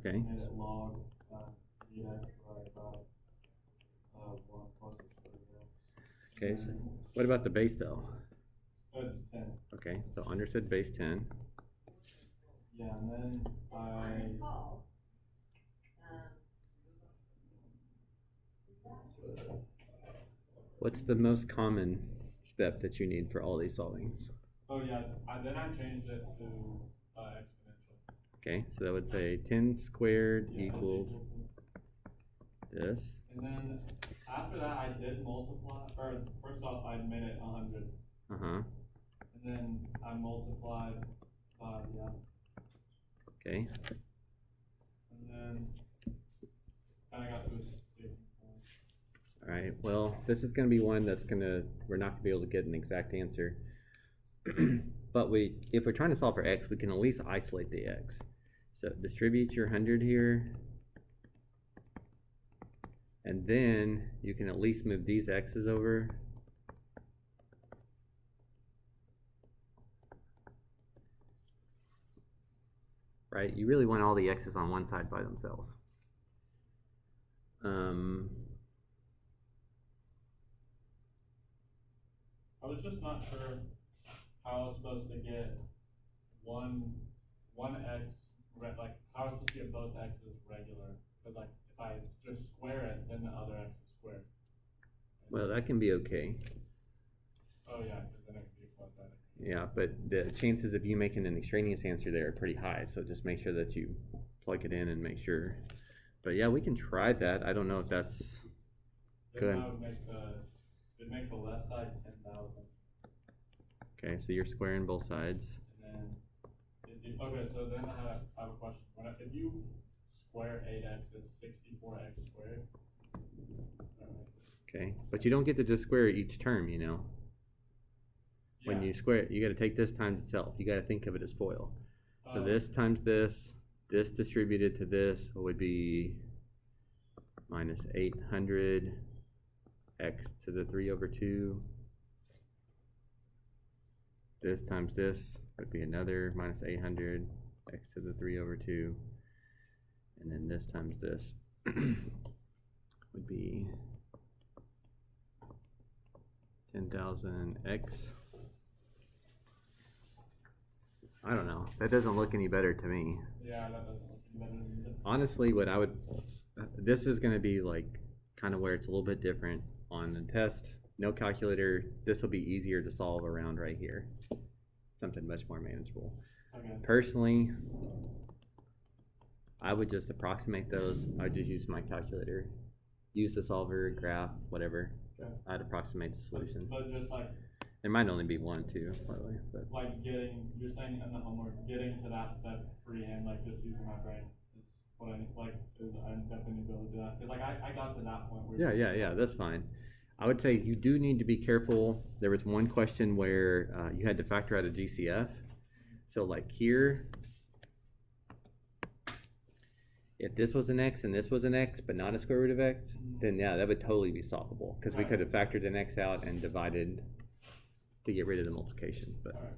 Okay. Made it log 8x divided by 1 plus the square root of x. Okay, so what about the base though? It's 10. Okay, so understood base 10. Yeah, and then What's the most common step that you need for all these solvings? oh yeah, then I changed it to exponential. Okay, so that would say 10 squared Yeah, equals equal to, this. and then after that I did multiply, or first off I made it 100. Uh-huh. And then I multiplied by, yeah. Okay. And then I got to a sticking point. All right, well, this is going to be one that's we're not going to be able to get an exact answer. But if we're trying to solve for x, we can at least isolate the x. So distribute your 100 here. And then you can at least move these x's over. Right, you really want all the x's on one side by themselves. I was just not sure how I was supposed to get one x, like how I was supposed to get both x's regular. Because like if I just square it, then the other x is squared. Well, that can be okay. Oh yeah, because then it can be quadratic. Yeah, but the chances of you making an extraneous answer there are pretty high, so just make sure that you plug it in and make sure. But yeah, we can try that. I don't know if that's good. Then I would make the left side 10,000. Okay, so you're squaring both sides. And then okay, so then I have a question. If you square 8x, it's 64x squared. Okay, but you don't get to just square each term, you know. Yeah. When you square it, you got to take this times itself. You got to think of it as FOIL. So this times this distributed to this would be minus 800 x to the 3 over 2. This times this would be another minus 800 x to the 3 over 2. And then this times this would be 10,000 x. I don't know. That doesn't look any better to me. Yeah, that doesn't look better either. Honestly, this is going to be like kind of where it's a little bit different on the test. No calculator. This will be easier to solve around right here. Something much more manageable. Okay. Personally, I would just approximate those. I would just use my calculator. Use the solver, graph, whatever. Okay. I'd approximate the solution. But just like, there might only be one, too, by the way. But like you're saying in the homework, getting to that step freehand, like just using my brain is what I need, like, I definitely need to be able to do that. Because like I got to that point where yeah, that's fine. I would say you do need to be careful. There was one question where you had to factor out a GCF. So like here, if this was an x and this was an x, but not a square root of x, then yeah, that would totally be solvable because we could have factored an x out and divided to get rid of the multiplication. But